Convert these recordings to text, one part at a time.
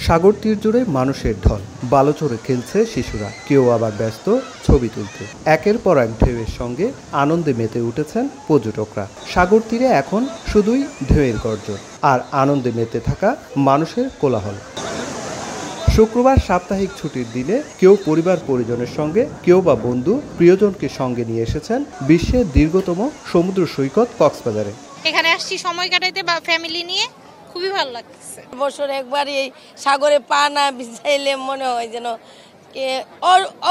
সাগর তীর জুড়ে মানুষের ঢল, বালুচরে খেলছে শিশুরা, কেউ আবার ব্যস্ত ছবি তুলতে। একের পর এক ঢেউয়ের সঙ্গে আনন্দে মেতে উঠেছেন পর্যটকরা। সাগর তীরে এখন শুধুই ঢেউয়ের গর্জন আর আনন্দে মেতে থাকা মানুষের কোলাহল। শুক্রবার সাপ্তাহিক ছুটির দিনে কেউ পরিবার পরিজনের সঙ্গে, কেউ বা বন্ধু প্রিয়জনকে সঙ্গে নিয়ে এসেছেন বিশ্বের দীর্ঘতম সমুদ্র সৈকত কক্সবাজারে। এখানে আসছি সময় কাটাইতে বা ফ্যামিলি নিয়ে, খুবই ভালো লাগছে। বছর একবার এই সাগরে পা না ভিজাইলে মনে হয় যেন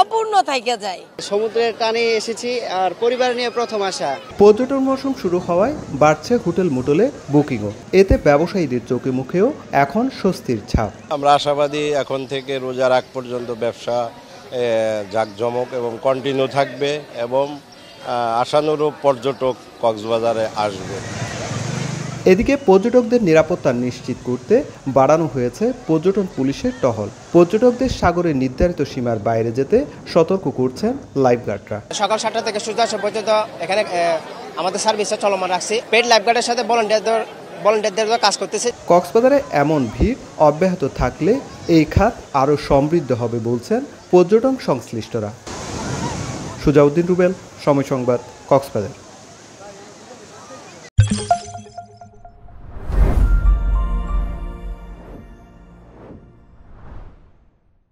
অপূর্ণ থেকে যায়। সমুদ্রের টানে এসেছি আর পরিবার নিয়ে প্রথম আসা। পর্যটন মৌসুম শুরু হওয়ায় বাড়ছে হোটেল মোটেলে বুকিংও। এতে ব্যবসায়ীদের চোখে মুখেও এখন স্বস্তির ছাপ। আমরা আশাবাদী এখন থেকে রোজার আগ পর্যন্ত ব্যবসা জাঁকজমক এবং কন্টিনিউ থাকবে এবং আশানুরূপ পর্যটক কক্সবাজারে আসবে। এদিকে পর্যটকদের নিরাপত্তা নিশ্চিত করতে বাড়ানো হয়েছে পর্যটন পুলিশের টহল। পর্যটকদের সাগরের নির্ধারিত সীমার বাইরে যেতে সতর্ক করছেন লাইফগার্ডরা। সকাল 7টা থেকে সূর্য আসা পর্যন্ত এখানে আমাদের সার্ভিসটা চলমান রাখছি। পেড লাইফগার্ডের সাথে ভলান্টিয়ারদের কাজ করতেছে। কক্সবাজারে এমন ভিড় অব্যাহত থাকলে এই খাত আরও সমৃদ্ধ হবে বলছেন পর্যটন সংশ্লিষ্টরা। সুজাউদ্দিন রুবেল, সময় সংবাদ, কক্সবাজার।